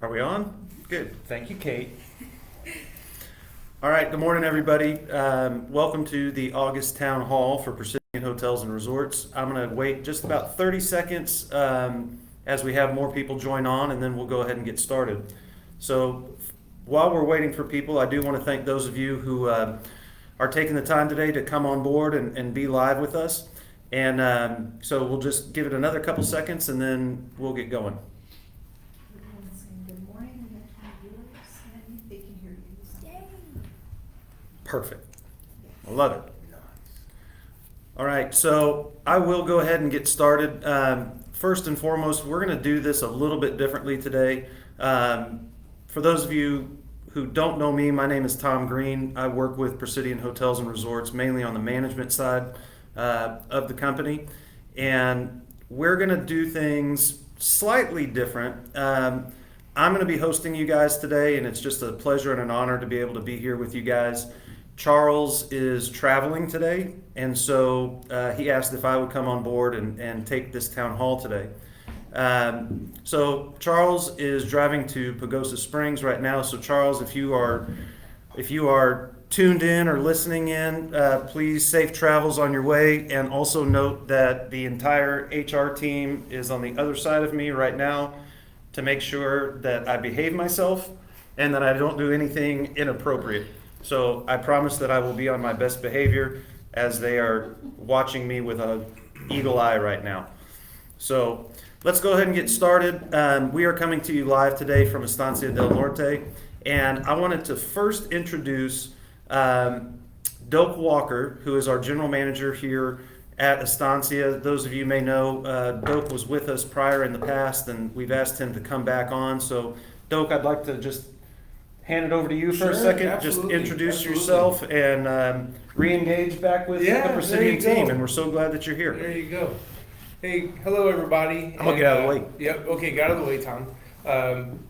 Are we on? Good. Thank you, Kate. All right. Good morning, everybody. Welcome to the August Town Hall for Presidian Hotels and Resorts. I'm going to wait just about 30 seconds as we have more people join on, and then we'll go ahead and get started. So while we're waiting for people, I do want to thank those of you who are taking the time today to come on board and be live with us. And so we'll just give it another couple seconds, and then we'll get going. Everyone's saying good morning. We have 20 viewers, and they can hear you. So. Yay! Perfect. I love it. All right, so I will go ahead and get started. First and foremost, we're going to do this a little bit differently today. For those of you who don't know me, my name is Tom Green. I work with Presidian Hotels and Resorts, mainly on the management side of the company. And we're going to do things slightly different. I'm going to be hosting you guys today, and it's just a pleasure and an honor to be able to be here with you guys. Charles is traveling today, and so he asked if I would come on board and take this town hall today. So Charles is driving to Pagosa Springs right now. So Charles, if you are tuned in or listening in, please safe travels on your way, and also note that the entire HR team is on the other side of me right now to make sure that I behave myself and that I don't do anything inappropriate. So I promise that I will be on my best behavior as they are watching me with an eagle eye right now. So let's go ahead and get started. We are coming to you live today from Estancia del Norte, and I wanted to first introduce Doak Walker, who is our general manager here at Estancia. Those of you may know Doak was with us prior in the past, and we've asked him to come back on. So Doak, I'd like to just hand it over to you for a second. Absolutely, just introduce yourself and re-engage back with the Presidian team, and we're so glad that you're here. There you go. Hey, hello everybody. I'm gonna get out of the way. Yep, okay, got out of the way, Tom.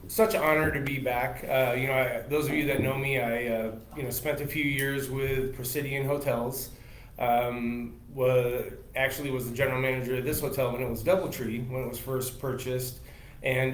Such an honor to be back. Those of you that know me, I spent a few years with Presidian Hotels. Was the general manager of this hotel when it was DoubleTree, when it was first purchased, and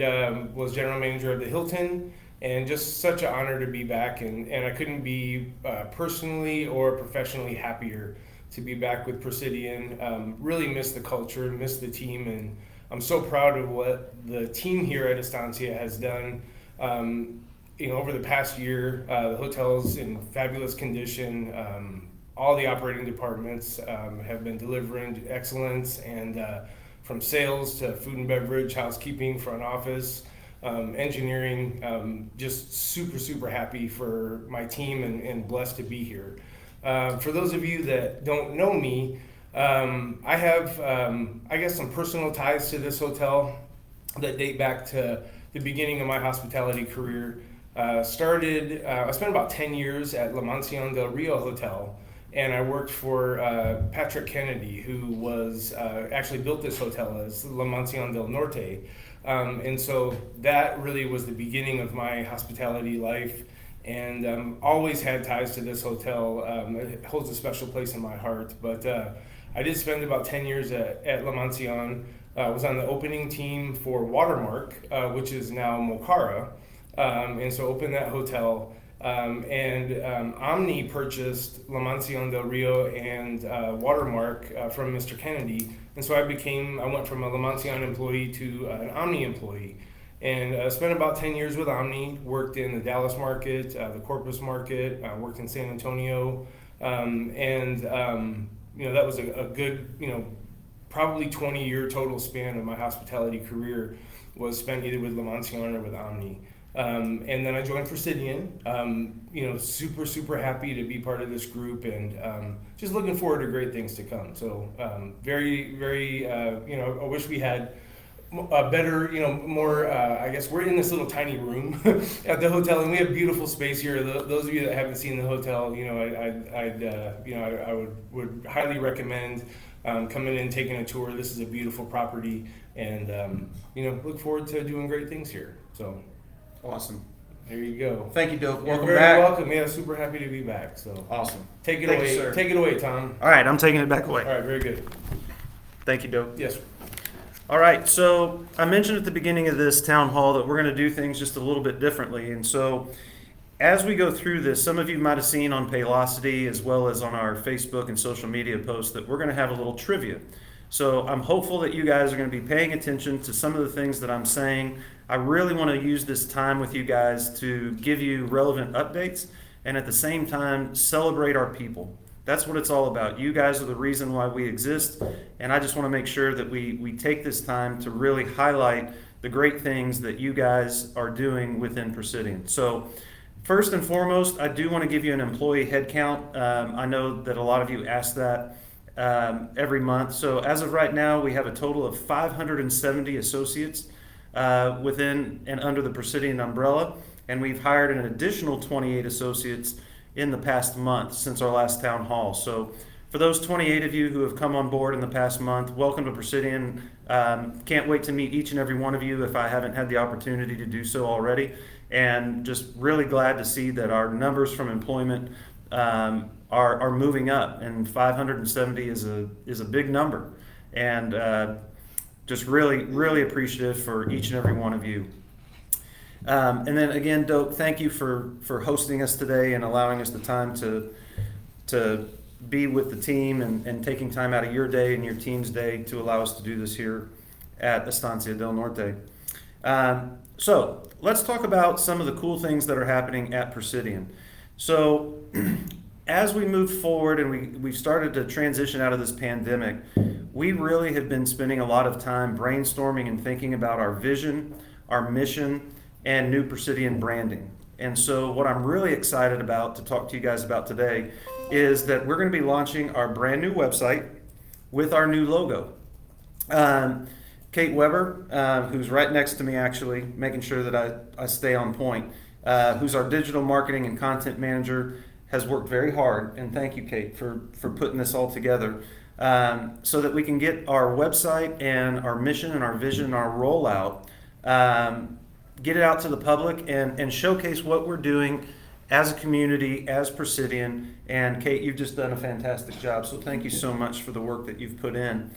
was general manager of the Hilton. And just such an honor to be back, and I couldn't be personally or professionally happier to be back with Presidian. Really miss the culture, miss the team, and I'm so proud of what the team here at Estancia has done. Over the past year, the hotel's in fabulous condition. All the operating departments have been delivering excellence, and from sales to food and beverage, housekeeping, front office, engineering, just super happy for my team and blessed to be here. For those of you that don't know me, I have, some personal ties to this hotel that date back to the beginning of my hospitality career. I spent about 10 years at La Mansión del Rio Hotel, and I worked for Patrick Kennedy, who was actually built this hotel as La Mansión del Norte. And so that really was the beginning of my hospitality life, and always had ties to this hotel. It holds a special place in my heart. But I did spend about 10 years at La Mansión. Was on the opening team for Watermark, which is now Mocara, and so opened that hotel. Omni purchased La Mansión del Rio and Watermark from Mr. Kennedy, and so I went from a La Mansión employee to an Omni employee, and spent about 10 years with Omni. Worked in the Dallas market, the Corpus market, worked in San Antonio, that was a good, probably 20-year total span of my hospitality career was spent either with La Mansión or with Omni. And then I joined Presidian, super happy to be part of this group, and just looking forward to great things to come. So very, I wish we had a better, more, we're in this little tiny room at the hotel, and we have beautiful space here. Those of you that haven't seen the hotel, I would highly recommend coming in and taking a tour. This is a beautiful property, and, look forward to doing great things here. So. Awesome. There you go. Thank you, Doak. You're Welcome very back. welcome. Yeah, super happy to be back. So Awesome. Take it Thank away. you, sir. Take it away, Tom. All right, I'm taking it back away. All right, very good. Thank you, Doak. Yes. All right, so I mentioned at the beginning of this town hall that we're going to do things just a little bit differently. And so as we go through this, some of you might have seen on Paylocity as well as on our Facebook and social media posts that we're going to have a little trivia. So I'm hopeful that you guys are going to be paying attention to some of the things that I'm saying. I really want to use this time with you guys to give you relevant updates and at the same time celebrate our people. That's what it's all about. You guys are the reason why we exist, and I just want to make sure that we take this time to really highlight the great things that you guys are doing within Presidian. So first and foremost, I do want to give you an employee head count. I know that a lot of you ask that every month. So as of right now, we have a total of 570 associates within and under the Presidian umbrella, and we've hired an additional 28 associates in the past month since our last town hall. So for those 28 of you who have come on board in the past month, welcome to Presidian. Can't wait to meet each and every one of you if I haven't had the opportunity to do so already. And just really glad to see that our numbers from employment are moving up, and 570 is a big number. And just really appreciative for each and every one of you. And then again, Doak, thank you for hosting us today and allowing us the time to be with the team and taking time out of your day and your team's day to allow us to do this here at Estancia del Norte. So let's talk about some of the cool things that are happening at Presidian. So as we move forward and we've started to transition out of this pandemic, we really have been spending a lot of time brainstorming and thinking about our vision, our mission, and new Presidian branding. And so what I'm really excited about to talk to you guys about today is that we're going to be launching our brand new website with our new logo. Kate Weber, who's right next to me actually, making sure that I stay on point, who's our digital marketing and content manager, has worked very hard, and thank you, Kate, for putting this all together, so that we can get our website and our mission and our vision and our rollout, get it out to the public and showcase what we're doing as a community, as Presidian. And Kate, you've just done a fantastic job, so thank you so much for the work that you've put in.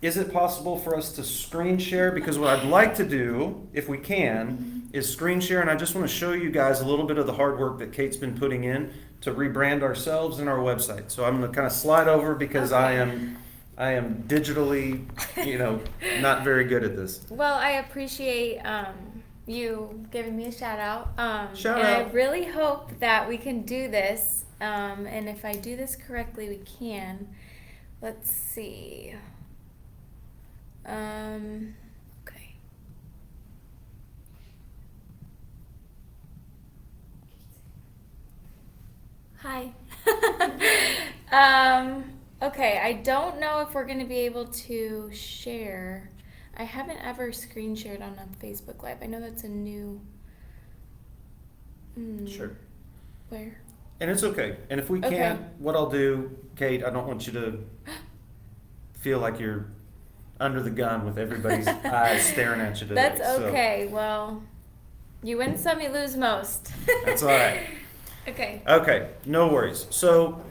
Is it possible for us to screen share? Because what I'd like to do, if we can, is screen share, and I just want to show you guys a little bit of the hard work that Kate's been putting in to rebrand ourselves and our website. So I'm going to kind of slide over because I am digitally, not very good at this. Well, I appreciate you giving me a shout out. Shout and out. I really hope that we can do this. And if I do this correctly, we can. Let's see. Okay. Hi. Okay, I don't know if we're going to be able to share. I haven't ever screen shared on a Facebook Live. I know that's a new... Sure. Where? And it's okay. And if we can't, what I'll do, Kate, I don't want you to feel like you're under the gun with everybody's eyes staring at you today. That's okay. Well, you win some, you lose most. That's all right. Okay. Okay, no worries. So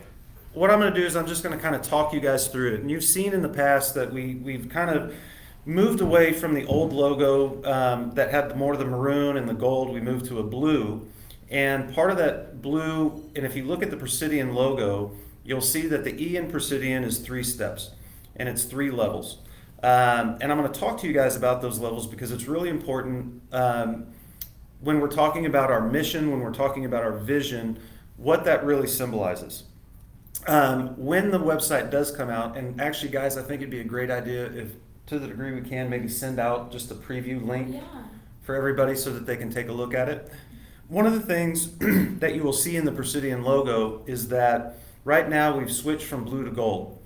what I'm going to do is I'm just going to kind of talk you guys through it. And you've seen in the past that we've kind of moved away from the old logo that had more of the maroon and the gold. We moved to a blue. And part of that blue, and if you look at the Presidian logo, you'll see that the E in Presidian is 3 steps, and it's 3 levels. And I'm going to talk to you guys about those levels because it's really important when we're talking about our mission, when we're talking about our vision, what that really symbolizes. When the website does come out, and actually, guys, I think it'd be a great idea if, to the degree we can, maybe send out just a preview link for everybody so that they can take a look at it. One of the things that you will see in the Presidian logo is that right now we've switched from blue to gold.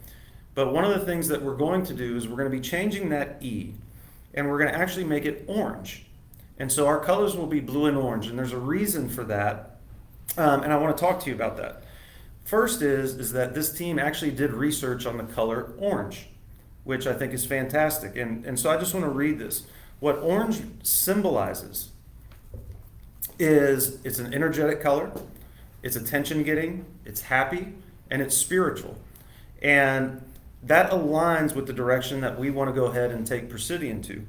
But one of the things that we're going to do is we're going to be changing that E, and we're going to actually make it orange. And so our colors will be blue and orange, and there's a reason for that, and I want to talk to you about that. First is that this team actually did research on the color orange, which I think is fantastic. And so I just want to read this. What orange symbolizes is it's an energetic color, it's attention-getting, it's happy, and it's spiritual. And that aligns with the direction that we want to go ahead and take Presidian to.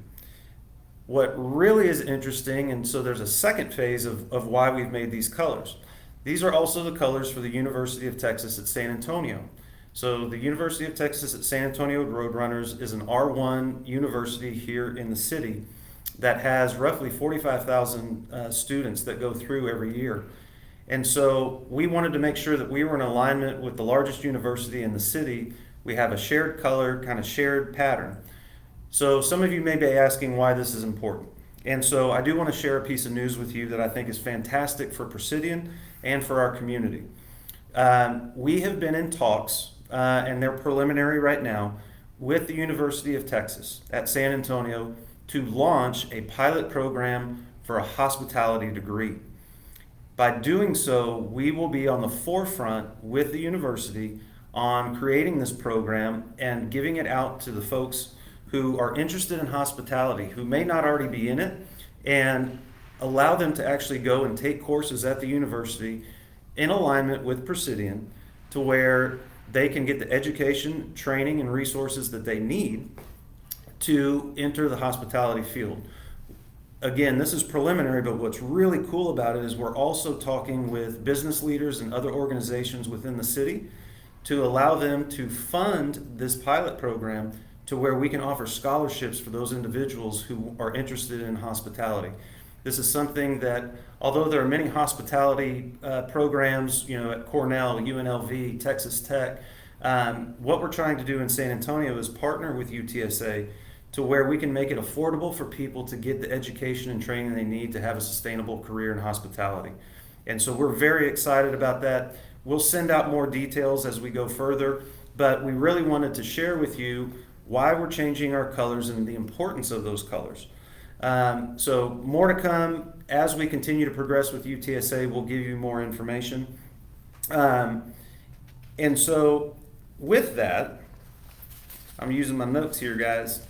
What really is interesting, and so there's a second phase of why we've made these colors. These are also the colors for the University of Texas at San Antonio. So the University of Texas at San Antonio Roadrunners is an R1 university here in the city that has roughly 45,000 students that go through every year. And so we wanted to make sure that we were in alignment with the largest university in the city. We have a shared color, kind of shared pattern. So some of you may be asking why this is important. And so I do want to share a piece of news with you that I think is fantastic for Presidian and for our community. We have been in talks, and they're preliminary right now, with the University of Texas at San Antonio to launch a pilot program for a hospitality degree. By doing so, we will be on the forefront with the university on creating this program and giving it out to the folks who are interested in hospitality, who may not already be in it, and allow them to actually go and take courses at the university in alignment with Presidian to where they can get the education, training, and resources that they need to enter the hospitality field. Again, this is preliminary, but what's really cool about it is we're also talking with business leaders and other organizations within the city to allow them to fund this pilot program to where we can offer scholarships for those individuals who are interested in hospitality. This is something that, although there are many hospitality programs, at Cornell, UNLV, Texas Tech, what we're trying to do in San Antonio is partner with UTSA to where we can make it affordable for people to get the education and training they need to have a sustainable career in hospitality. And so we're very excited about that. We'll send out more details as we go further, but we really wanted to share with you why we're changing our colors and the importance of those colors. So more to come as we continue to progress with UTSA. We'll give you more information. And so with that, I'm using my notes here, guys.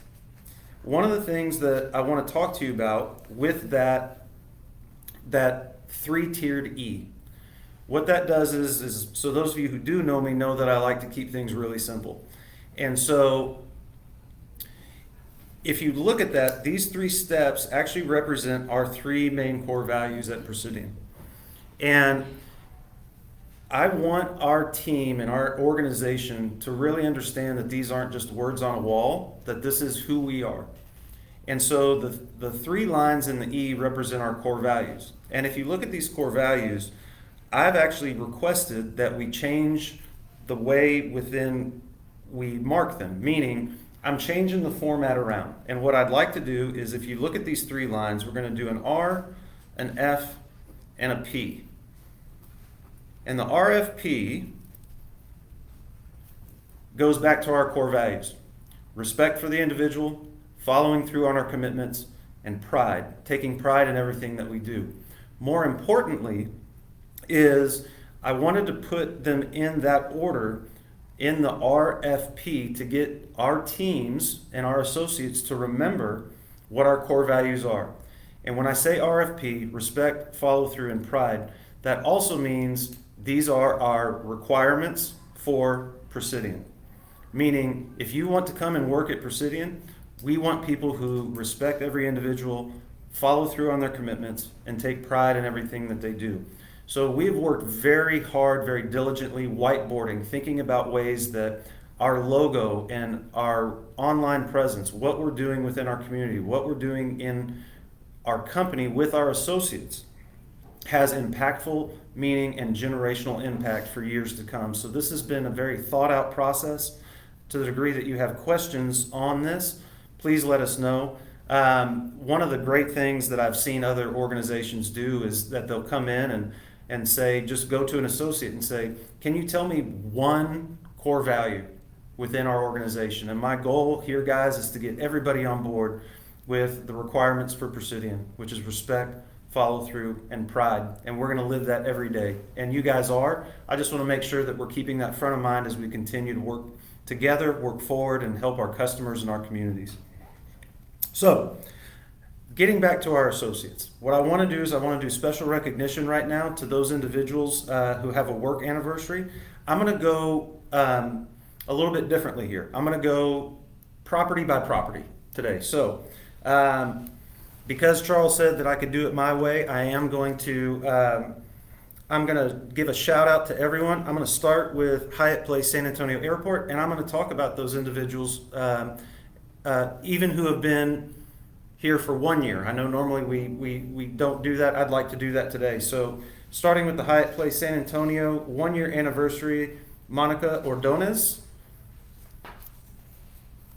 One of the things that I want to talk to you about with that three-tiered E, what that does is so those of you who do know me know that I like to keep things really simple. And so if you look at that, these 3 steps actually represent our 3 main core values at Presidian. And I want our team and our organization to really understand that these aren't just words on a wall, that this is who we are. And so the 3 lines in the E represent our core values. And if you look at these core values, I've actually requested that we change the way within we mark them, meaning I'm changing the format around. And what I'd like to do is, if you look at these 3 lines, we're going to do an R, an F, and a P. And the RFP goes back to our core values: respect for the individual, following through on our commitments, and pride, taking pride in everything that we do. More importantly is I wanted to put them in that order in the RFP to get our teams and our associates to remember what our core values are. And when I say RFP, respect, follow through, and pride, that also means these are our requirements for Presidian. Meaning, if you want to come and work at Presidian, we want people who respect every individual, follow through on their commitments, and take pride in everything that they do. So we've worked very hard, very diligently, whiteboarding, thinking about ways that our logo and our online presence, what we're doing within our community, what we're doing in our company with our associates, has impactful meaning and generational impact for years to come. So this has been a very thought out process. To the degree that you have questions on this, please let us know. One of the great things that I've seen other organizations do is that they'll come in and say, just go to an associate and say, can you tell me one core value within our organization? And my goal here, guys, is to get everybody on board with the requirements for Presidian, which is respect, follow through, and pride. And we're going to live that every day. And you guys are. I just want to make sure that we're keeping that front of mind as we continue to work together, work forward, and help our customers and our communities. So, getting back to our associates, what I want to do is I want to do special recognition right now to those individuals who have a work anniversary. I'm going to go a little bit differently here. I'm going to go property by property today. So, because Charles said that I could do it my way, I am going to, I'm going to give a shout out to everyone. I'm going to start with Hyatt Place San Antonio Airport, and I'm going to talk about those individuals, even who have been here for 1 year. I know normally we don't do that. I'd like to do that today. So starting with the Hyatt Place San Antonio 1 year anniversary, Monica Ordonez.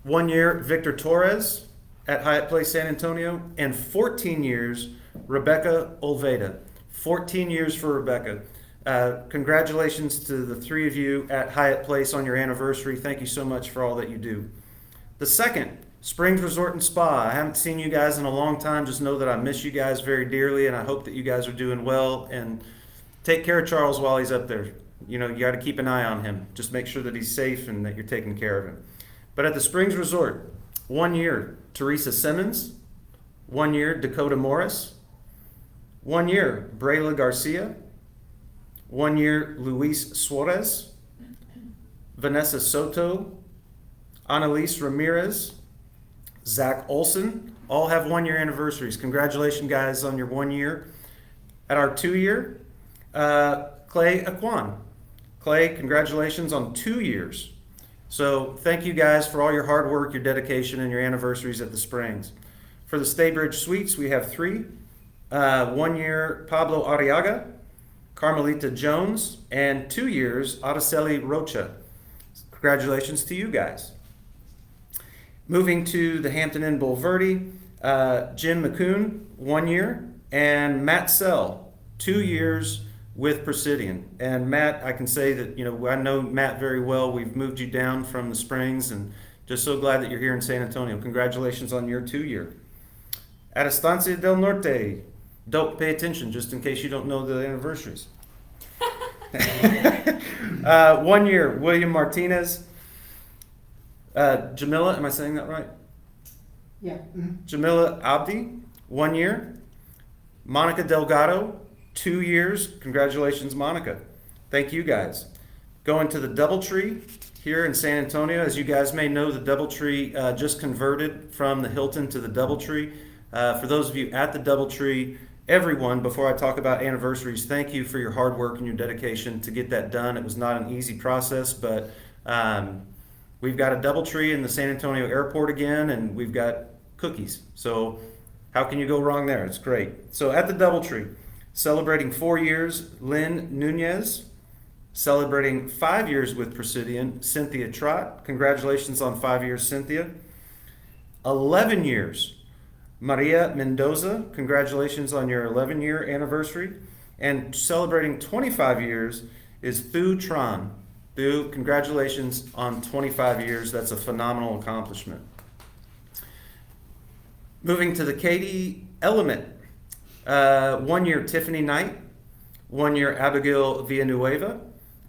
1 year, Victor Torres at Hyatt Place San Antonio. And 14 years, Rebecca Olveda. 14 years for Rebecca. Congratulations to the three of you at Hyatt Place on your anniversary. Thank you so much for all that you do. The second, Springs Resort and Spa. I haven't seen you guys in a long time. Just know that I miss you guys very dearly, and I hope that you guys are doing well. And take care of Charles while he's up there. You know, you got to keep an eye on him. Just make sure that he's safe and that you're taking care of him. But at the Springs Resort, 1 year, Teresa Simmons. 1 year, Dakota Morris. 1 year, Brayla Garcia. 1 year, Luis Suarez. Vanessa Soto. Annalise Ramirez. Zach Olson. All have 1 year anniversaries. Congratulations, guys, on your 1 year. At our 2 year, Clay Aquan. Clay, congratulations on 2 years. So thank you guys for all your hard work, your dedication, and your anniversaries at the Springs. For the Staybridge Suites, we have 3. 1 year, Pablo Arriaga, Carmelita Jones, and 2 years, Araceli Rocha. Congratulations to you guys. Moving to the Hampton Inn Bulverde, Jim McCoon, 1 year, and Matt Sell, 2 years with Presidian. And Matt, I can say that, you know, I know Matt very well. We've moved you down from the Springs, and just so glad that you're here in San Antonio. Congratulations on your 2 year. At Estancia del Norte, don't pay attention just in case you don't know the anniversaries. 1 year, William Martinez. Jamila, am I saying that right? Yeah. Mm-hmm. Jamila Abdi, 1 year. Monica Delgado, 2 years. Congratulations, Monica. Thank you guys. Going to the Doubletree here in San Antonio. As you guys may know, the Doubletree just converted from the Hilton to the Doubletree. For those of you at the Doubletree, everyone, before I talk about anniversaries, thank you for your hard work and your dedication to get that done. It was not an easy process, but we've got a Doubletree in the San Antonio airport again, and we've got cookies. So how can you go wrong there? It's great. So at the Doubletree, celebrating 4 years, Lynn Nunez. Celebrating 5 years with Presidian, Cynthia Trott. Congratulations on 5 years, Cynthia. 11 years, Maria Mendoza. Congratulations on your 11-year anniversary. And celebrating 25 years is Thu Tran. Thu, congratulations on 25 years. That's a phenomenal accomplishment. Moving to the Katie Element. 1 year, Tiffany Knight. 1 year, Abigail Villanueva.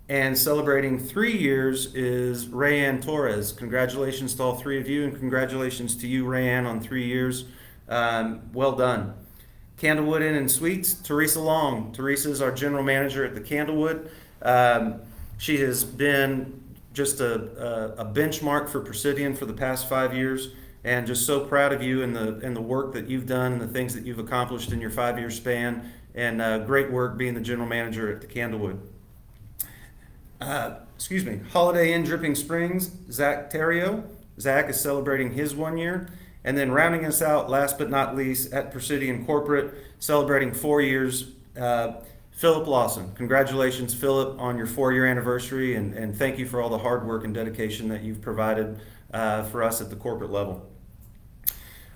And celebrating 3 years is Rayanne Torres. Congratulations to all three of you, and congratulations to you, Rayanne, on 3 years. Well done. Candlewood Inn and Suites, Teresa Long. Teresa is our general manager at the Candlewood. She has been just a benchmark for Presidian for the past 5 years, and just so proud of you and the work that you've done and the things that you've accomplished in your 5 year span, and great work being the general manager at the Candlewood. Holiday Inn Dripping Springs, Zach Terrio. Zach is celebrating his 1 year. And then rounding us out, last but not least, at Presidian Corporate, celebrating 4 years, Philip Lawson. Congratulations, Philip, on your 4 year anniversary, and thank you for all the hard work and dedication that you've provided for us at the corporate level.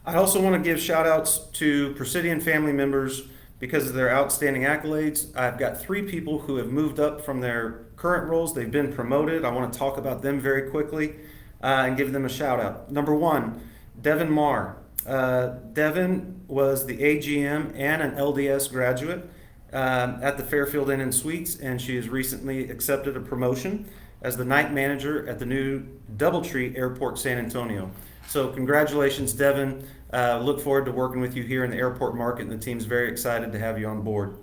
I also want to give shout outs to Presidian family members because of their outstanding accolades. I've got 3 people who have moved up from their current roles. They've been promoted. I want to talk about them very quickly and give them a shout out. Number 1, Devin Marr. Devin was the AGM and an LDS graduate at the Fairfield Inn and Suites, and she has recently accepted a promotion as the night manager at the new Doubletree Airport San Antonio. So congratulations, Devin. Look forward to working with you here in the airport market, and the team's very excited to have you on board.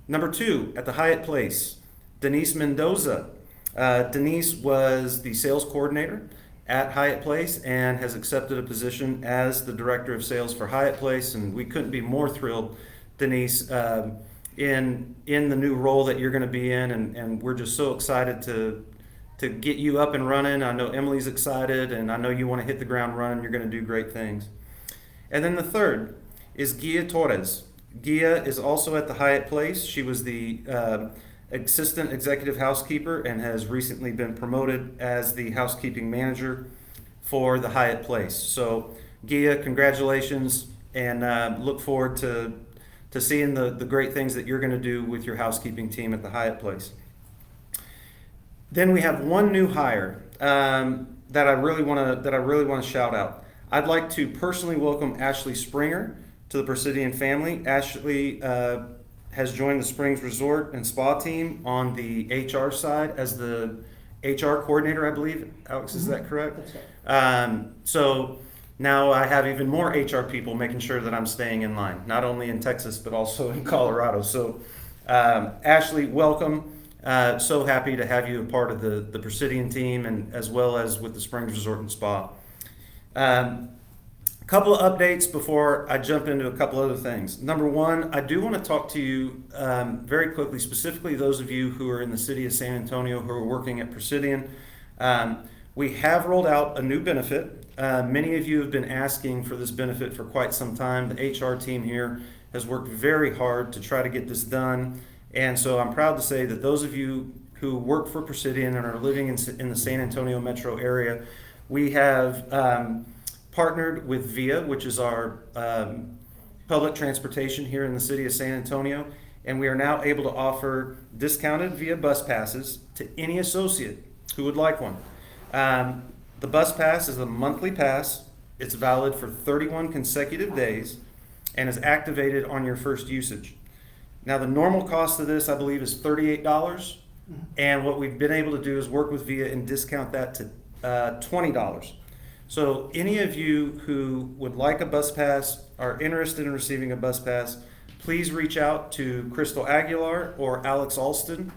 Number 2, at the Hyatt Place, Denise Mendoza. Denise was the sales coordinator at Hyatt Place and has accepted a position as the director of sales for Hyatt Place, and we couldn't be more thrilled, Denise, in the new role that you're going to be in, and we're just so excited to get you up and running. I know Emily's excited, and I know you want to hit the ground running. You're going to do great things. And then the third is Gia Torres. Gia is also at the Hyatt Place. She was the assistant executive housekeeper and has recently been promoted as the housekeeping manager for the Hyatt Place. So Gia, congratulations, and look forward to seeing the great things that you're going to do with your housekeeping team at the Hyatt Place. Then we have one new hire that I really want to shout out. I'd like to personally welcome Ashley Springer to the Presidian family. Ashley has joined the Springs Resort and Spa team on the HR side as the HR coordinator, I believe. Alex, is that correct? That's right. So now I have even more HR people making sure that I'm staying in line, not only in Texas, but also in Colorado. So Ashley, welcome. So happy to have you a part of the Presidian team, and as well as with the Springs Resort and Spa. A couple of updates before I jump into a couple other things. Number one, I do want to talk to you very quickly, specifically those of you who are in the city of San Antonio who are working at Presidian. We have rolled out a new benefit. Many of you have been asking for this benefit for quite some time. The HR team here has worked very hard to try to get this done. And so I'm proud to say that those of you who work for Presidian and are living in the San Antonio metro area, we have partnered with VIA, which is our public transportation here in the city of San Antonio, and we are now able to offer discounted VIA bus passes to any associate who would like one. The bus pass is a monthly pass. It's valid for 31 consecutive days and is activated on your first usage. Now, the normal cost of this, I believe, is $38, and what we've been able to do is work with VIA and discount that to $20. So any of you who would like a bus pass, are interested in receiving a bus pass, please reach out to Crystal Aguilar or Alex Alston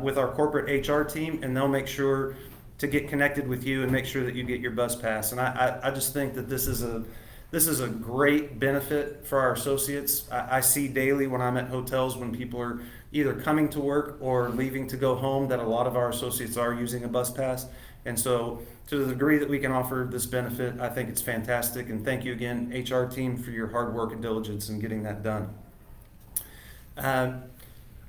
with our corporate HR team, and they'll make sure to get connected with you and make sure that you get your bus pass. And I just think that this is a great benefit for our associates. I see daily when I'm at hotels when people are either coming to work or leaving to go home that a lot of our associates are using a bus pass. And so to the degree that we can offer this benefit, I think it's fantastic. And thank you again, HR team, for your hard work and diligence in getting that done.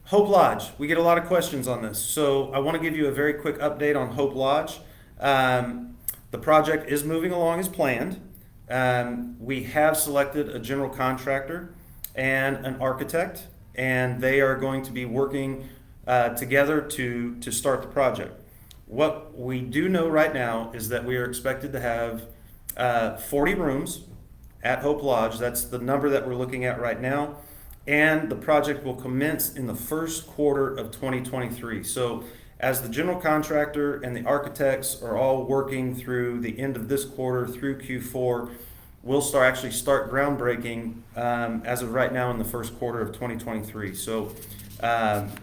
Hope Lodge, we get a lot of questions on this. So I want to give you a very quick update on Hope Lodge. The project is moving along as planned. We have selected a general contractor and an architect, and they are going to be working together to start the project. What we do know right now is that we are expected to have 40 rooms at Hope Lodge. That's the number that we're looking at right now. And the project will commence in the first quarter of 2023. So as the general contractor and the architects are all working through the end of this quarter through Q4, we'll actually start groundbreaking as of right now in the first quarter of 2023. So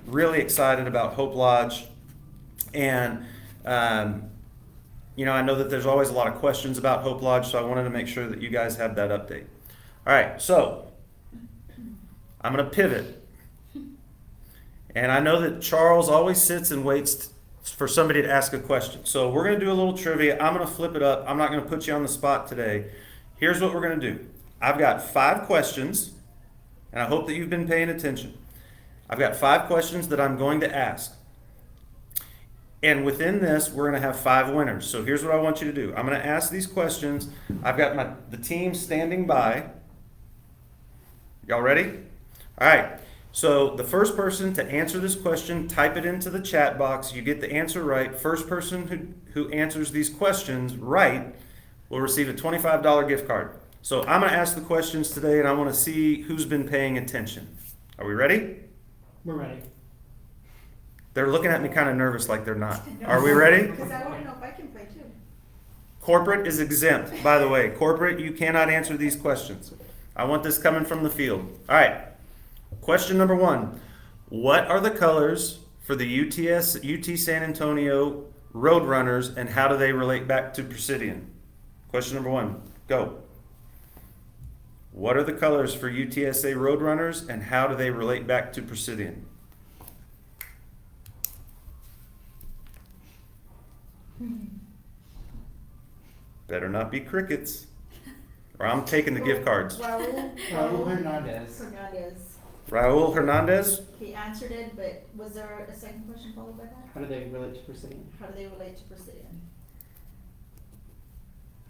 really excited about Hope Lodge. And I know that there's always a lot of questions about Hope Lodge, so I wanted to make sure that you guys have that update. All right, so I'm going to pivot. And I know that Charles always sits and waits for somebody to ask a question. So we're going to do a little trivia. I'm going to flip it up. I'm not going to put you on the spot today. Here's what we're going to do. I've got 5 questions, and I hope that you've been paying attention. I've got 5 questions that I'm going to ask. And within this, we're going to have 5 winners. So here's what I want you to do. I'm going to ask these questions. I've got the team standing by. Y'all ready? All right. So the first person to answer this question, type it into the chat box. You get the answer right. First person who answers these questions right will receive a $25 gift card. So I'm going to ask the questions today, and I want to see who's been paying attention. Are we ready? We're ready. They're looking at me kind of nervous like they're not. Are we ready? Because I want to know if I can play too. Corporate is exempt, by the way. Corporate, you cannot answer these questions. I want this coming from the field. All right. Question number 1. What are the colors for the UT San Antonio Roadrunners, and how do they relate back to Presidian? Question number 1, go. What are the colors for UTSA Roadrunners, and how do they relate back to Presidian? Better not be crickets, or I'm taking the gift cards. Raul Hernandez. Hernandez. Raul Hernandez? He answered it, but was there a second question followed by that? How do they relate to Presidian? How do they relate to Presidian?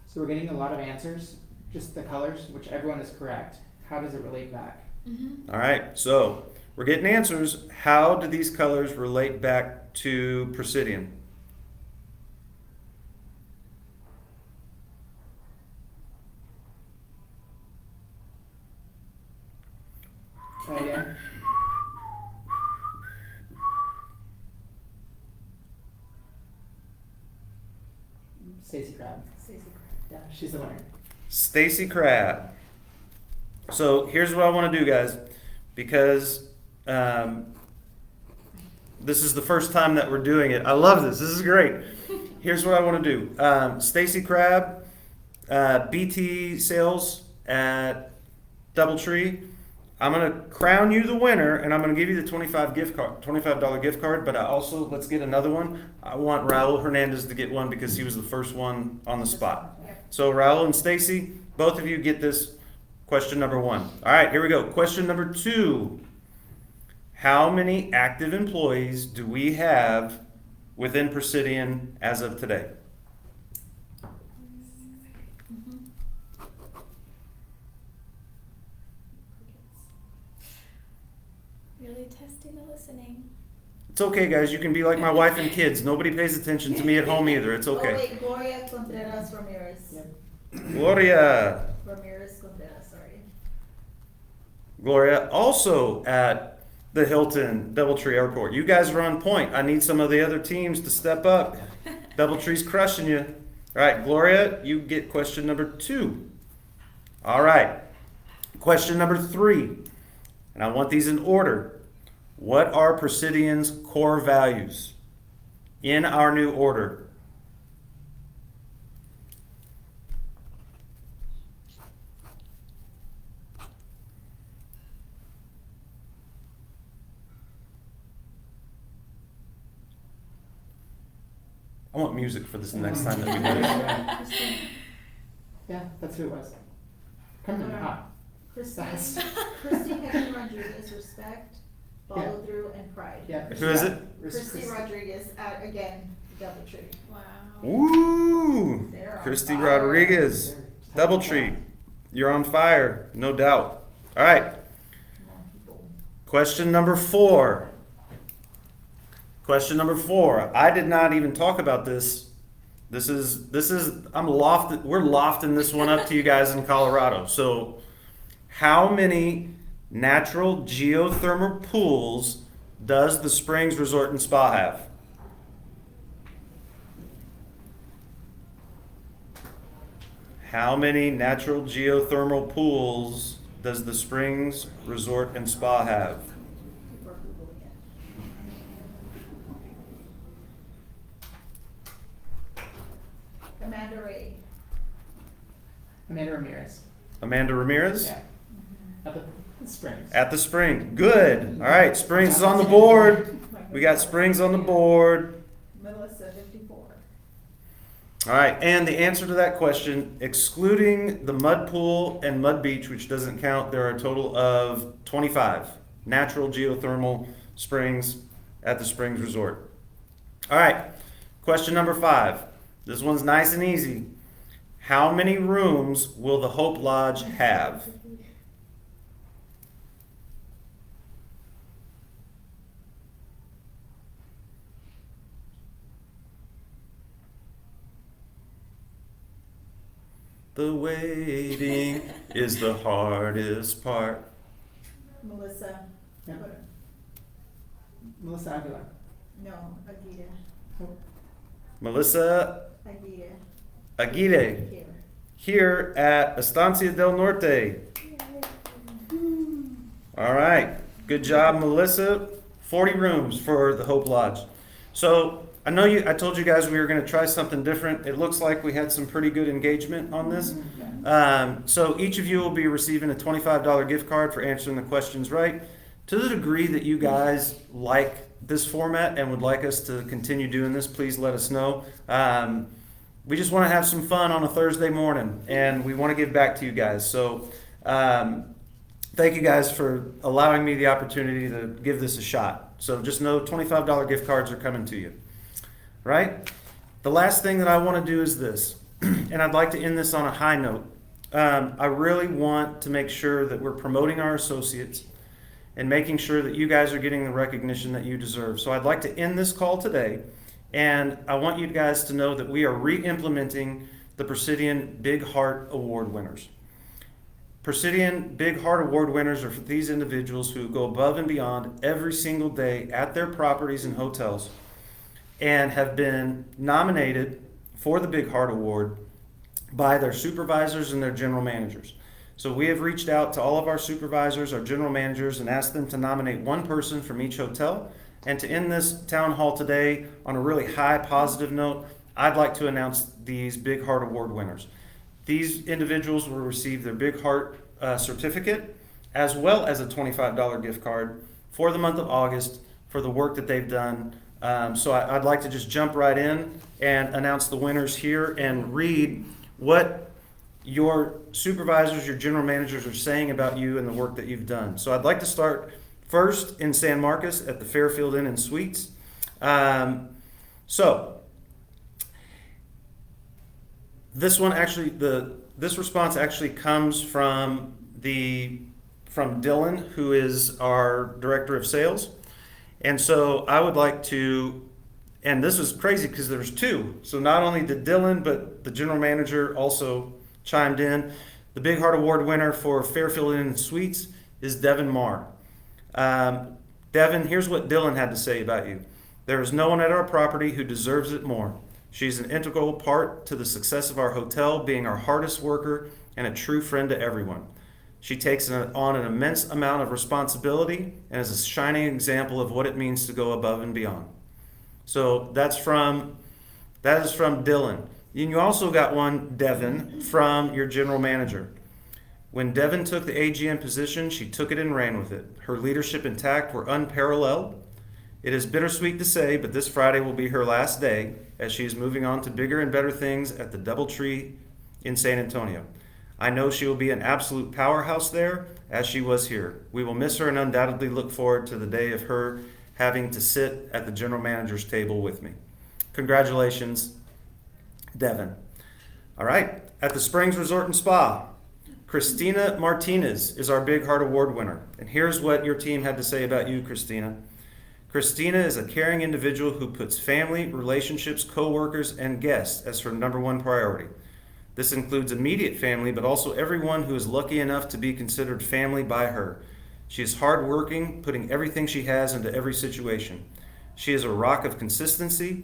So we're getting a lot of answers, just the colors, which everyone is correct. How does it relate back? Mm-hmm. All right, so we're getting answers. How do these colors relate back to Presidian? Yeah. Stacy Crab. Stacy. Yeah, she's the winner. Stacy Crab. So here's what I want to do, guys, because this is the first time that we're doing it. I love this. This is great. Here's what I want to do. Stacy Crab, BT sales at Doubletree. I'm gonna crown you the winner, and I'm gonna give you the $25 gift card. But I also, let's get another one. I want Raul Hernandez to get one because he was the first one on the spot. So Raul and Stacy, both of you get this question number 1. All right, here we go. Question number 2. How many active employees do we have within Presidian as of today? Really testing the listening. It's okay, guys. You can be like my wife and kids. Nobody pays attention to me at home either. It's Oh, okay. wait, Gloria Contreras Ramirez. Yep. Gloria. Ramirez Contreras, sorry. Gloria, also at the Hilton Doubletree Airport. You guys are on point. I need some of the other teams to step up. Doubletree's crushing you. All right, Gloria, you get question number 2. All right. Question number 3. And I want these in order. What are Presidian's core values in our new order? I want music for this next time that we do this. Yeah, that's who it was. Coming in hot. Christy Fast. Hector Rodriguez, respect, follow through, and pride. Yeah. Who is it? Christy Rodriguez, again, Doubletree. Wow. Ooh, They're on Christy fire. Rodriguez, Doubletree, you're on fire, no doubt. All right, Come on, people. question number 4. Question number 4. I did not even talk about this. This is we're lofting this one up to you guys in Colorado. So, how many natural geothermal pools does the Springs Resort and Spa have? How many natural geothermal pools does the Springs Resort and Spa have? People are Googling it. Amanda Ray. Amanda Ramirez. Amanda Ramirez? Yeah. At the Springs. At the Spring. Good. All right, Springs is on the board. We got Springs on the board. Melissa, 54. All right, and the answer to that question, excluding the mud pool and mud beach, which doesn't count, there are a total of 25 natural geothermal springs at the Springs Resort. All right, question number 5. This one's nice and easy. How many rooms will the Hope Lodge have? The waiting is the hardest part. Melissa. Yeah. Melissa Aguilar. No, Aguirre. Melissa Aguirre. Aguirre Here. here at Estancia del Norte. All right, good job, Melissa. 40 rooms for the Hope Lodge. So I know I told you guys we were going to try something different. It looks like we had some pretty good engagement on this. So each of you will be receiving a $25 gift card for answering the questions right. To the degree that you guys like this format and would like us to continue doing this, please let us know. We just want to have some fun on a Thursday morning, and we want to give back to you guys. So thank you guys for allowing me the opportunity to give this a shot. So just know $25 gift cards are coming to you. Right? The last thing that I want to do is this, and I'd like to end this on a high note. I really want to make sure that we're promoting our associates and making sure that you guys are getting the recognition that you deserve. So I'd like to end this call today, and I want you guys to know that we are re-implementing the Presidian Big Heart Award winners. Presidian Big Heart Award winners are for these individuals who go above and beyond every single day at their properties and hotels and have been nominated for the Big Heart Award by their supervisors and their general managers. So we have reached out to all of our supervisors, our general managers, and asked them to nominate one person from each hotel. And to end this town hall today on a really high positive note, I'd like to announce these Big Heart Award winners. These individuals will receive their Big Heart certificate as well as a $25 gift card for the month of August for the work that they've done. So I'd like to just jump right in and announce the winners here and read what your supervisors, your general managers are saying about you and the work that you've done. So I'd like to start first in San Marcos at the Fairfield Inn and Suites. So this one actually, this response actually comes from Dylan, who is our director of sales. And so I would like to, and this is crazy because there's two. So not only did Dylan, but the general manager also chimed in. The Big Heart Award winner for Fairfield Inn and Suites is Devin Marr. Devin, here's what Dylan had to say about you. There is no one at our property who deserves it more. She's an integral part to the success of our hotel, being our hardest worker and a true friend to everyone. She takes on an immense amount of responsibility and is a shining example of what it means to go above and beyond. So that is from Dylan. And you also got one, Devin, from your general manager. When Devin took the AGM position, she took it and ran with it. Her leadership and tact were unparalleled. It is bittersweet to say, but this Friday will be her last day as she is moving on to bigger and better things at the DoubleTree in San Antonio. I know she will be an absolute powerhouse there, as she was here. We will miss her and undoubtedly look forward to the day of her having to sit at the general manager's table with me. Congratulations, Devin. All right, at the Springs Resort and Spa, Christina Martinez is our Big Heart Award winner. And here's what your team had to say about you, Christina. Christina is a caring individual who puts family, relationships, coworkers, and guests as her number one priority. This includes immediate family, but also everyone who is lucky enough to be considered family by her. She is hardworking, putting everything she has into every situation. She is a rock of consistency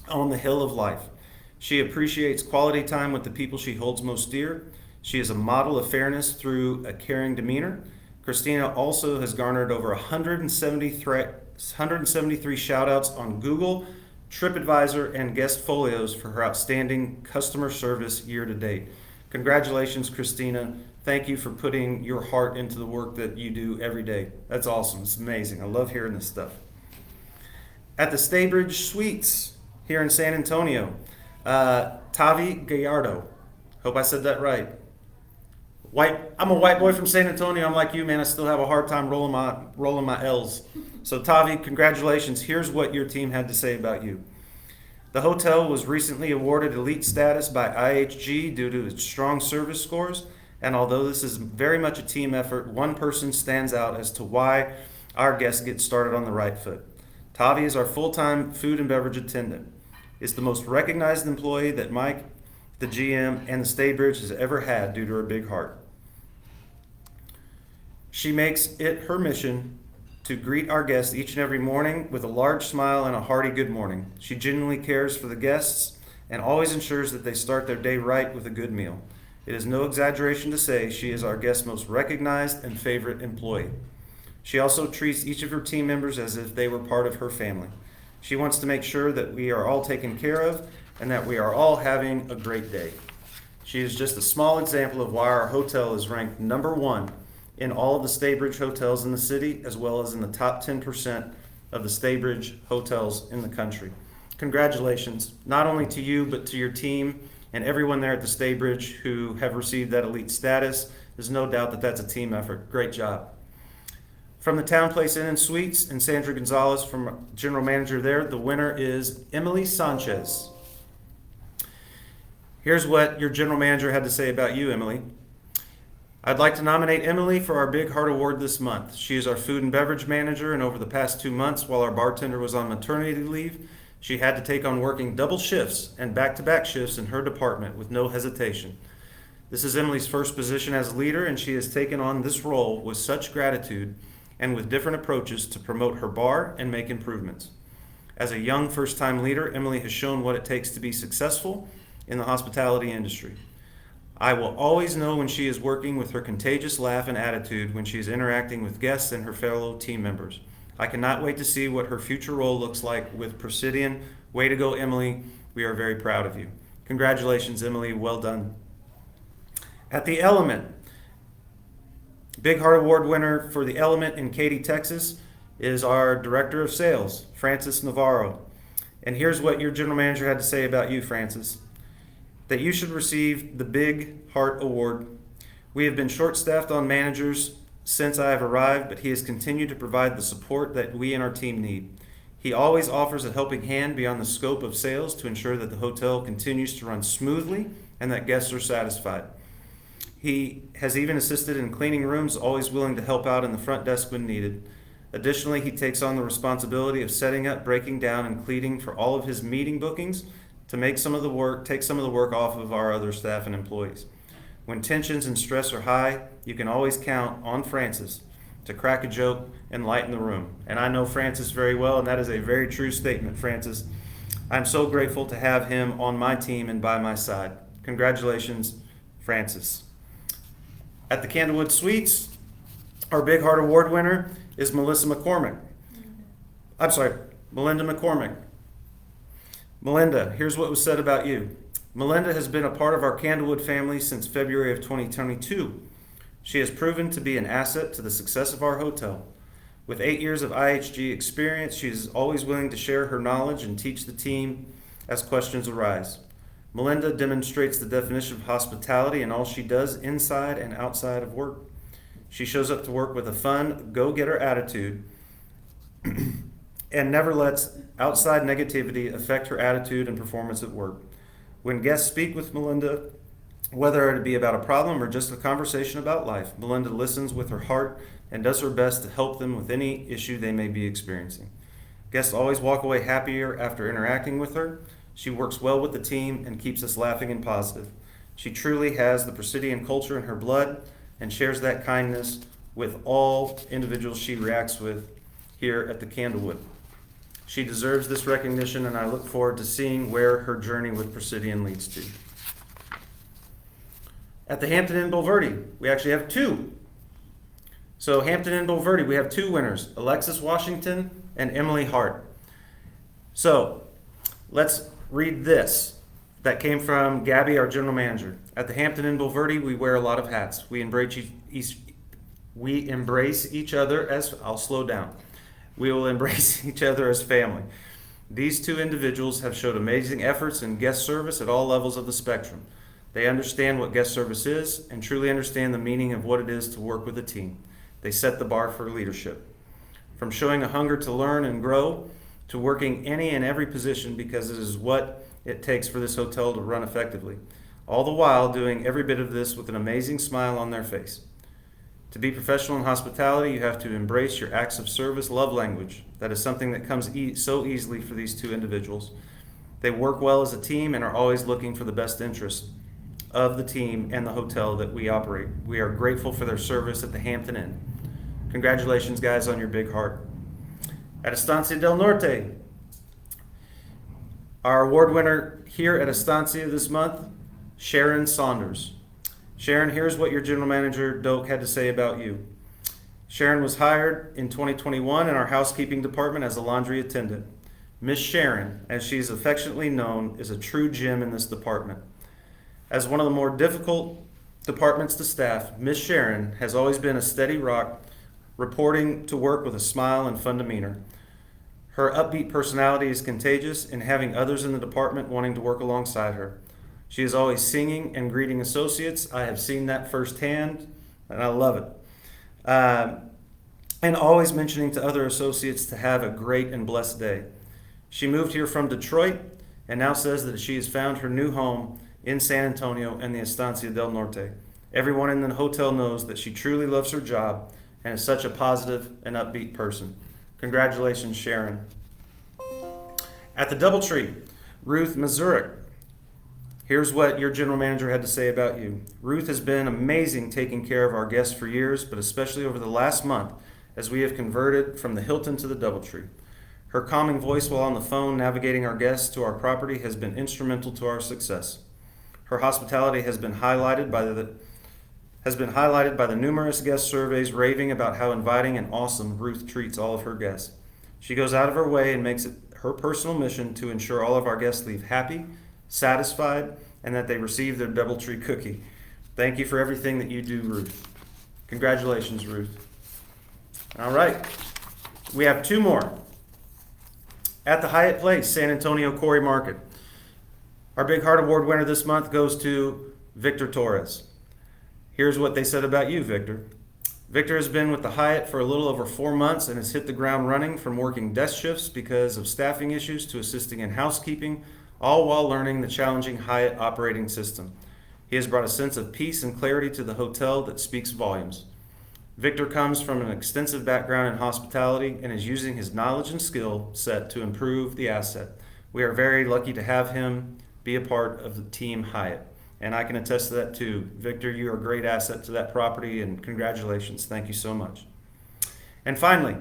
on the hill of life. She appreciates quality time with the people she holds most dear. She is a model of fairness through a caring demeanor. Christina also has garnered over 173 shout-outs on Google, TripAdvisor, and guest folios for her outstanding customer service year to date. Congratulations, Christina. Thank you for putting your heart into the work that you do every day. That's awesome. It's amazing. I love hearing this stuff. At the Staybridge Suites here in San Antonio, Tavi Gallardo. Hope I said that right. I'm a white boy from San Antonio. I'm like you, man. I still have a hard time rolling my L's. So Tavi, congratulations. Here's what your team had to say about you. The hotel was recently awarded elite status by IHG due to its strong service scores. And although this is very much a team effort, one person stands out as to why our guests get started on the right foot. Tavi is our full-time food and beverage attendant. Is the most recognized employee that Mike, the GM, and the Staybridge has ever had due to her big heart. She makes it her mission to greet our guests each and every morning with a large smile and a hearty good morning. She genuinely cares for the guests and always ensures that they start their day right with a good meal. It is no exaggeration to say she is our guest's most recognized and favorite employee. She also treats each of her team members as if they were part of her family. She wants to make sure that we are all taken care of and that we are all having a great day. She is just a small example of why our hotel is ranked number 1 in all of the Staybridge hotels in the city, as well as in the top 10% of the Staybridge hotels in the country. Congratulations, not only to you, but to your team and everyone there at the Staybridge who have received that elite status. There's no doubt that that's a team effort. Great job. From the Town Place Inn and Suites, and Sandra Gonzalez from General Manager there, the winner is Emily Sanchez. Here's what your General Manager had to say about you, Emily. I'd like to nominate Emily for our Big Heart Award this month. She is our food and beverage manager, and over the past 2 months, while our bartender was on maternity leave, she had to take on working double shifts and back-to-back shifts in her department with no hesitation. This is Emily's first position as a leader, and she has taken on this role with such gratitude and with different approaches to promote her bar and make improvements. As a young first-time leader, Emily has shown what it takes to be successful in the hospitality industry. I will always know when she is working with her contagious laugh and attitude when she is interacting with guests and her fellow team members. I cannot wait to see what her future role looks like with Presidian. Way to go, Emily. We are very proud of you. Congratulations, Emily. Well done. At the Element, Big Heart Award winner for the Element in Katy, Texas is our Director of Sales, Francis Navarro. And here's what your General Manager had to say about you, Francis. That you should receive the Big Heart Award. We have been short-staffed on managers since I have arrived, but he has continued to provide the support that we and our team need. He always offers a helping hand beyond the scope of sales to ensure that the hotel continues to run smoothly and that guests are satisfied. He has even assisted in cleaning rooms, always willing to help out in the front desk when needed. Additionally, he takes on the responsibility of setting up, breaking down, and cleaning for all of his meeting bookings to take some of the work off of our other staff and employees. When tensions and stress are high, you can always count on Francis to crack a joke and lighten the room. And I know Francis very well, and that is a very true statement, Francis. I'm so grateful to have him on my team and by my side. Congratulations, Francis. At the Candlewood Suites, our Big Heart Award winner is Melinda McCormick. Melinda, here's what was said about you. Melinda has been a part of our Candlewood family since February of 2022. She has proven to be an asset to the success of our hotel. With 8 years of IHG experience, she is always willing to share her knowledge and teach the team as questions arise. Melinda demonstrates the definition of hospitality in all she does inside and outside of work. She shows up to work with a fun, go-getter attitude and never lets outside negativity affect her attitude and performance at work. When guests speak with Melinda, whether it be about a problem or just a conversation about life, Melinda listens with her heart and does her best to help them with any issue they may be experiencing. Guests always walk away happier after interacting with her. She works well with the team and keeps us laughing and positive. She truly has the Presidian culture in her blood and shares that kindness with all individuals she reacts with here at the Candlewood. She deserves this recognition, and I look forward to seeing where her journey with Presidian leads to. At the Hampton Inn Bulverde, we actually have 2. So Hampton Inn Bulverde, we have 2 winners, Alexis Washington and Emily Hart. So let's read this. That came from Gabby, our general manager. At the Hampton Inn Bulverde, we wear a lot of hats. We embrace each other as, I'll slow down. We will embrace each other as family. These 2 individuals have showed amazing efforts in guest service at all levels of the spectrum. They understand what guest service is and truly understand the meaning of what it is to work with a team. They set the bar for leadership. From showing a hunger to learn and grow to working any and every position because it is what it takes for this hotel to run effectively. All the while doing every bit of this with an amazing smile on their face. To be professional in hospitality, you have to embrace your acts of service love language. That is something that comes so easily for these 2 individuals. They work well as a team and are always looking for the best interest of the team and the hotel that we operate. We are grateful for their service at the Hampton Inn. Congratulations, guys, on your big heart. At Estancia del Norte, our award winner here at Estancia this month, Sharon Saunders. Sharon, here's what your general manager, Doak, had to say about you. Sharon was hired in 2021 in our housekeeping department as a laundry attendant. Miss Sharon, as she is affectionately known, is a true gem in this department. As one of the more difficult departments to staff, Miss Sharon has always been a steady rock, reporting to work with a smile and fun demeanor. Her upbeat personality is contagious in having others in the department wanting to work alongside her. She is always singing and greeting associates. I have seen that firsthand, and I love it. And always mentioning to other associates to have a great and blessed day. She moved here from Detroit and now says that she has found her new home in San Antonio and the Estancia del Norte. Everyone in the hotel knows that she truly loves her job and is such a positive and upbeat person. Congratulations, Sharon. At the Doubletree, Ruth Mazurek. Here's what your general manager had to say about you. Ruth has been amazing taking care of our guests for years, but especially over the last month as we have converted from the Hilton to the Doubletree. Her calming voice while on the phone navigating our guests to our property has been instrumental to our success. Her hospitality has been highlighted by the numerous guest surveys raving about how inviting and awesome Ruth treats all of her guests. She goes out of her way and makes it her personal mission to ensure all of our guests leave happy, satisfied, and that they receive their Doubletree cookie. Thank you for everything that you do, Ruth. Congratulations, Ruth. All right, we have two more. At the Hyatt Place, San Antonio Quarry Market. Our Big Heart Award winner this month goes to Victor Torres. Here's what they said about you, Victor. Victor has been with the Hyatt for a little over 4 months and has hit the ground running, from working desk shifts because of staffing issues to assisting in housekeeping, all while learning the challenging Hyatt operating system. He has brought a sense of peace and clarity to the hotel that speaks volumes. Victor comes from an extensive background in hospitality and is using his knowledge and skill set to improve the asset. We are very lucky to have him be a part of the Team Hyatt, and I can attest to that too. Victor, you are a great asset to that property, and congratulations. Thank you so much. And finally,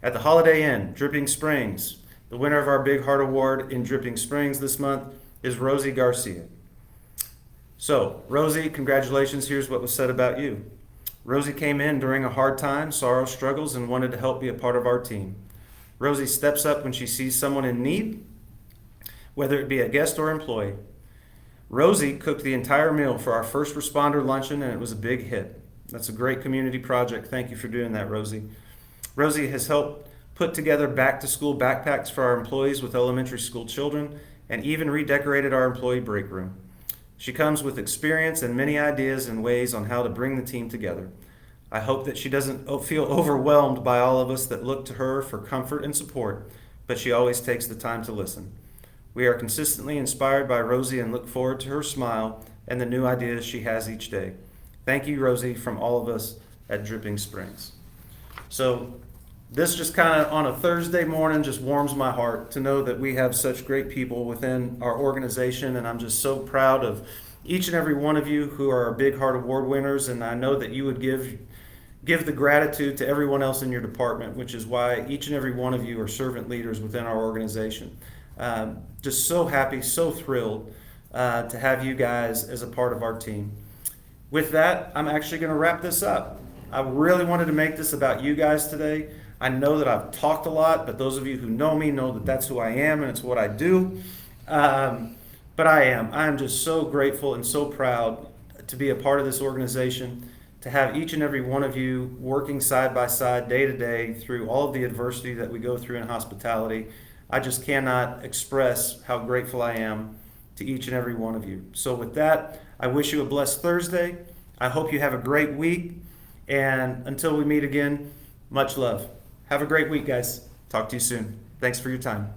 at the Holiday Inn, Dripping Springs, the winner of our Big Heart Award in Dripping Springs this month is Rosie Garcia. So, Rosie, congratulations. Here's what was said about you. Rosie came in during a hard time, sorrow, struggles, and wanted to help be a part of our team. Rosie steps up when she sees someone in need, whether it be a guest or employee. Rosie cooked the entire meal for our first responder luncheon, and it was a big hit. That's a great community project. Thank you for doing that, Rosie. Rosie has helped put together back-to-school backpacks for our employees with elementary school children, and even redecorated our employee break room. She comes with experience and many ideas and ways on how to bring the team together. I hope that she doesn't feel overwhelmed by all of us that look to her for comfort and support, but she always takes the time to listen. We are consistently inspired by Rosie and look forward to her smile and the new ideas she has each day. Thank you, Rosie, from all of us at Dripping Springs. So this just kind of on a Thursday morning just warms my heart to know that we have such great people within our organization, and I'm just so proud of each and every one of you who are our Big Heart Award winners, and I know that you would give the gratitude to everyone else in your department, which is why each and every one of you are servant leaders within our organization. Just so happy, so thrilled to have you guys as a part of our team. With that, I'm actually going to wrap this up. I really wanted to make this about you guys today. I know that I've talked a lot, but those of you who know me know that that's who I am and it's what I do. But I'm just so grateful and so proud to be a part of this organization, to have each and every one of you working side by side, day to day, through all of the adversity that we go through in hospitality. I just cannot express how grateful I am to each and every one of you. So with that, I wish you a blessed Thursday. I hope you have a great week. And until we meet again, much love. Have a great week, guys. Talk to you soon. Thanks for your time.